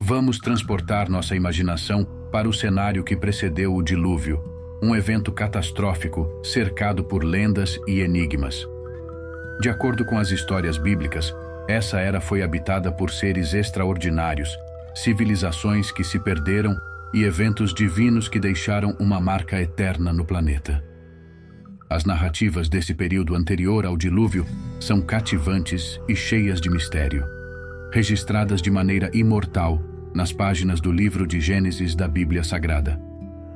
Vamos transportar nossa imaginação para o cenário que precedeu o dilúvio, um evento catastrófico cercado por lendas e enigmas. De acordo com as histórias bíblicas, essa era foi habitada por seres extraordinários, civilizações que se perderam e eventos divinos que deixaram uma marca eterna no planeta. As narrativas desse período anterior ao dilúvio são cativantes e cheias de mistério, registradas de maneira imortal nas páginas do livro de Gênesis da Bíblia Sagrada.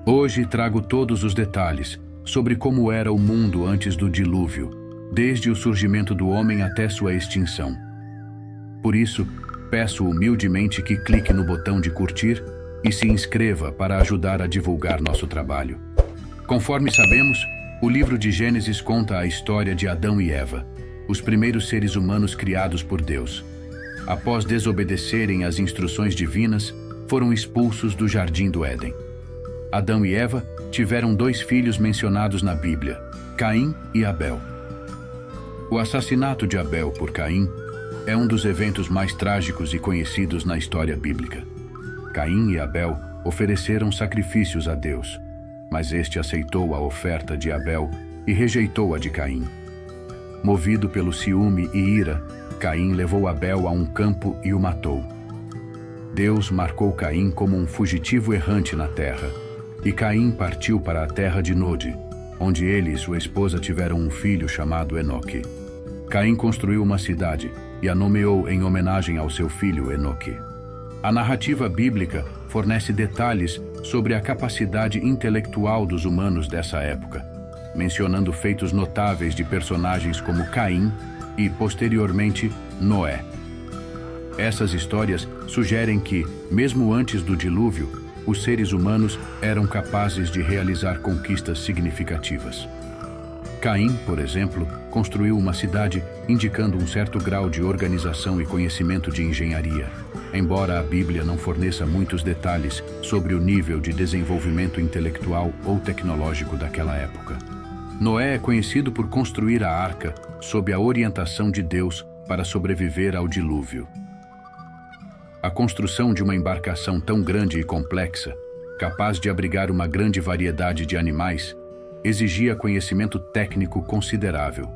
Hoje trago todos os detalhes sobre como era o mundo antes do dilúvio, desde o surgimento do homem até sua extinção. Por isso, peço humildemente que clique no botão de curtir e se inscreva para ajudar a divulgar nosso trabalho. Conforme sabemos, o livro de Gênesis conta a história de Adão e Eva, os primeiros seres humanos criados por Deus. Após desobedecerem às instruções divinas, foram expulsos do Jardim do Éden. Adão e Eva tiveram 2 filhos mencionados na Bíblia, Caim e Abel. O assassinato de Abel por Caim é um dos eventos mais trágicos e conhecidos na história bíblica. Caim e Abel ofereceram sacrifícios a Deus, mas este aceitou a oferta de Abel e rejeitou a de Caim. Movido pelo ciúme e ira, Caim levou Abel a um campo e o matou. Deus marcou Caim como um fugitivo errante na terra, e Caim partiu para a terra de Nod, onde ele e sua esposa tiveram um filho chamado Enoque. Caim construiu uma cidade e a nomeou em homenagem ao seu filho Enoque. A narrativa bíblica fornece detalhes sobre a capacidade intelectual dos humanos dessa época, mencionando feitos notáveis de personagens como Caim e, posteriormente, Noé. Essas histórias sugerem que, mesmo antes do dilúvio, os seres humanos eram capazes de realizar conquistas significativas. Caim, por exemplo, construiu uma cidade indicando um certo grau de organização e conhecimento de engenharia, embora a Bíblia não forneça muitos detalhes sobre o nível de desenvolvimento intelectual ou tecnológico daquela época. Noé é conhecido por construir a arca sob a orientação de Deus para sobreviver ao dilúvio. A construção de uma embarcação tão grande e complexa, capaz de abrigar uma grande variedade de animais, exigia conhecimento técnico considerável.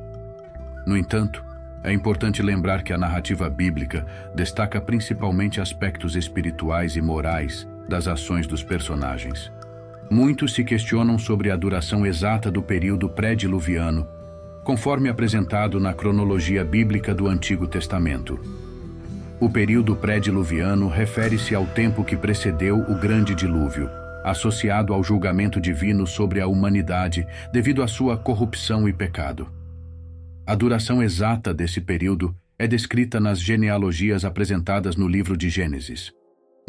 No entanto, é importante lembrar que a narrativa bíblica destaca principalmente aspectos espirituais e morais das ações dos personagens. Muitos se questionam sobre a duração exata do período pré-diluviano, conforme apresentado na cronologia bíblica do Antigo Testamento. O período pré-diluviano refere-se ao tempo que precedeu o grande dilúvio, associado ao julgamento divino sobre a humanidade devido à sua corrupção e pecado. A duração exata desse período é descrita nas genealogias apresentadas no livro de Gênesis.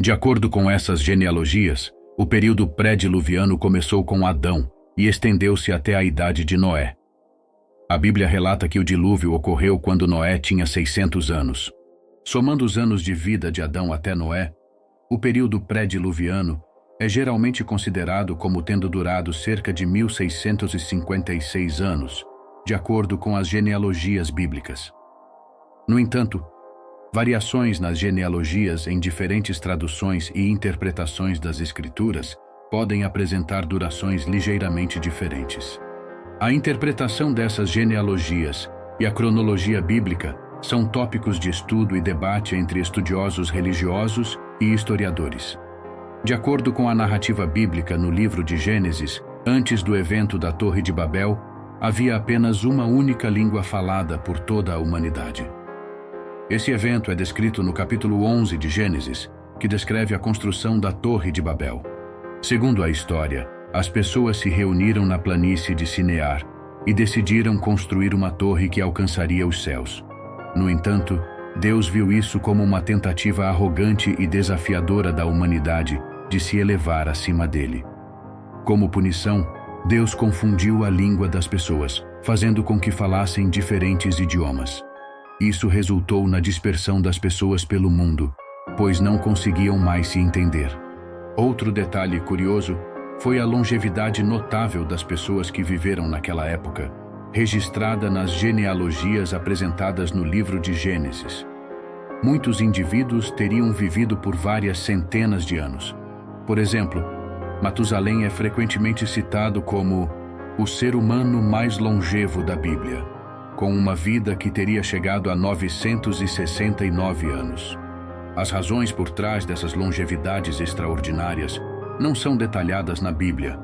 De acordo com essas genealogias, o período pré-diluviano começou com Adão e estendeu-se até a idade de Noé. A Bíblia relata que o dilúvio ocorreu quando Noé tinha 600 anos. Somando os anos de vida de Adão até Noé, o período pré-diluviano é geralmente considerado como tendo durado cerca de 1656 anos, de acordo com as genealogias bíblicas. No entanto, variações nas genealogias em diferentes traduções e interpretações das Escrituras podem apresentar durações ligeiramente diferentes. A interpretação dessas genealogias e a cronologia bíblica são tópicos de estudo e debate entre estudiosos religiosos e historiadores. De acordo com a narrativa bíblica no livro de Gênesis, antes do evento da Torre de Babel, havia apenas uma única língua falada por toda a humanidade. Esse evento é descrito no capítulo 11 de Gênesis, que descreve a construção da Torre de Babel. Segundo a história, as pessoas se reuniram na planície de Sinear e decidiram construir uma torre que alcançaria os céus. No entanto, Deus viu isso como uma tentativa arrogante e desafiadora da humanidade de se elevar acima dele. Como punição, Deus confundiu a língua das pessoas, fazendo com que falassem diferentes idiomas. Isso resultou na dispersão das pessoas pelo mundo, pois não conseguiam mais se entender. Outro detalhe curioso foi a longevidade notável das pessoas que viveram naquela época, registrada nas genealogias apresentadas no livro de Gênesis. muitos indivíduos teriam vivido por várias centenas de anos. Por exemplo, Matusalém é frequentemente citado como o ser humano mais longevo da Bíblia, com uma vida que teria chegado a 969 anos. As razões por trás dessas longevidades extraordinárias não são detalhadas na Bíblia,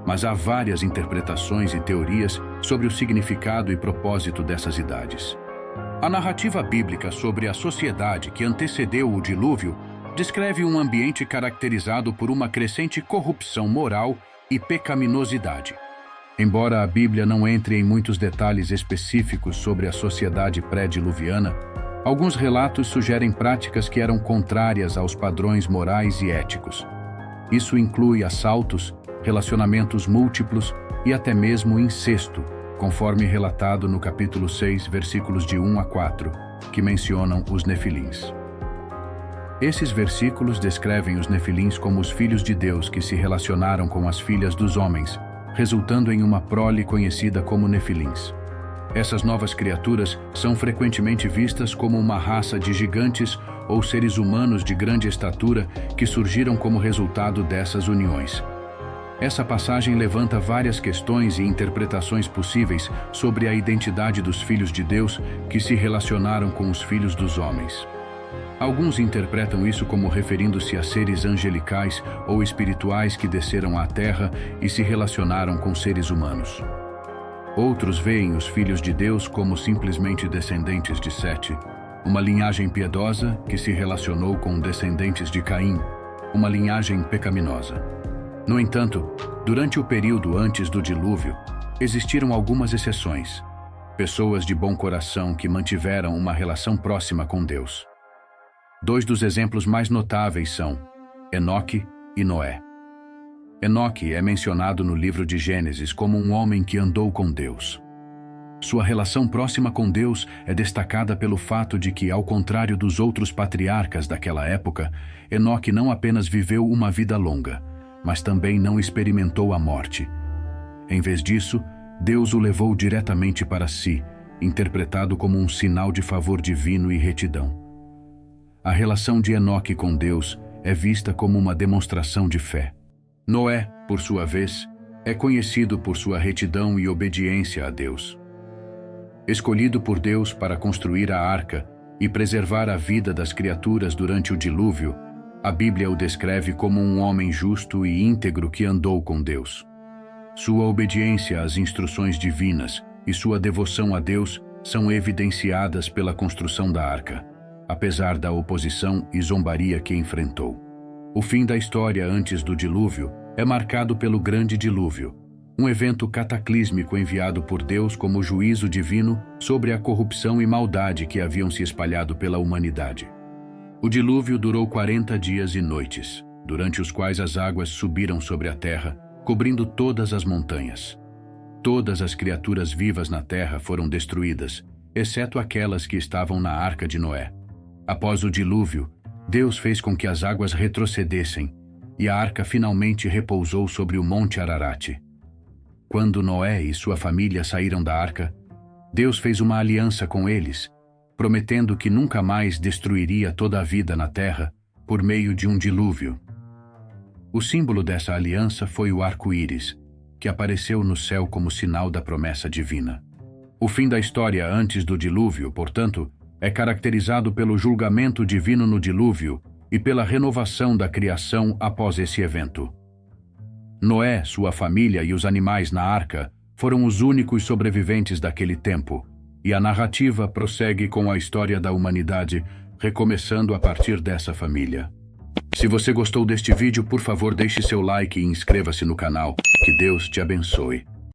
mas há várias interpretações e teorias sobre o significado e propósito dessas idades. A narrativa bíblica sobre a sociedade que antecedeu o dilúvio descreve um ambiente caracterizado por uma crescente corrupção moral e pecaminosidade. Embora a Bíblia não entre em muitos detalhes específicos sobre a sociedade pré-diluviana, alguns relatos sugerem práticas que eram contrárias aos padrões morais e éticos. Isso inclui assaltos, relacionamentos múltiplos e até mesmo incesto, conforme relatado no capítulo 6, versículos de 1 a 4, que mencionam os nefilins. Esses versículos descrevem os nefilins como os filhos de Deus que se relacionaram com as filhas dos homens, resultando em uma prole conhecida como nefilins. Essas novas criaturas são frequentemente vistas como uma raça de gigantes ou seres humanos de grande estatura que surgiram como resultado dessas uniões. Essa passagem levanta várias questões e interpretações possíveis sobre a identidade dos filhos de Deus que se relacionaram com os filhos dos homens. Alguns interpretam isso como referindo-se a seres angelicais ou espirituais que desceram à terra e se relacionaram com seres humanos. Outros veem os filhos de Deus como simplesmente descendentes de Sete, uma linhagem piedosa que se relacionou com descendentes de Caim, uma linhagem pecaminosa. No entanto, durante o período antes do dilúvio, existiram algumas exceções, pessoas de bom coração que mantiveram uma relação próxima com Deus. Dois dos exemplos mais notáveis são Enoque e Noé. Enoque é mencionado no livro de Gênesis como um homem que andou com Deus. Sua relação próxima com Deus é destacada pelo fato de que, ao contrário dos outros patriarcas daquela época, Enoque não apenas viveu uma vida longa, mas também não experimentou a morte. Em vez disso, Deus o levou diretamente para si, interpretado como um sinal de favor divino e retidão. A relação de Enoque com Deus é vista como uma demonstração de fé. Noé, por sua vez, é conhecido por sua retidão e obediência a Deus. Escolhido por Deus para construir a arca e preservar a vida das criaturas durante o dilúvio, a Bíblia o descreve como um homem justo e íntegro que andou com Deus. Sua obediência às instruções divinas e sua devoção a Deus são evidenciadas pela construção da arca, apesar da oposição e zombaria que enfrentou. O fim da história antes do dilúvio é marcado pelo grande dilúvio, um evento cataclísmico enviado por Deus como juízo divino sobre a corrupção e maldade que haviam se espalhado pela humanidade. O dilúvio durou 40 dias e noites, durante os quais as águas subiram sobre a terra, cobrindo todas as montanhas. Todas as criaturas vivas na terra foram destruídas, exceto aquelas que estavam na arca de Noé. Após o dilúvio, Deus fez com que as águas retrocedessem, e a arca finalmente repousou sobre o Monte Ararat. Quando Noé e sua família saíram da arca, Deus fez uma aliança com eles, prometendo que nunca mais destruiria toda a vida na terra por meio de um dilúvio. O símbolo dessa aliança foi o arco-íris, que apareceu no céu como sinal da promessa divina. O fim da história antes do dilúvio, portanto, é caracterizado pelo julgamento divino no dilúvio e pela renovação da criação após esse evento. Noé, sua família e os animais na arca foram os únicos sobreviventes daquele tempo, e a narrativa prossegue com a história da humanidade, recomeçando a partir dessa família. Se você gostou deste vídeo, por favor, deixe seu like e inscreva-se no canal. Que Deus te abençoe.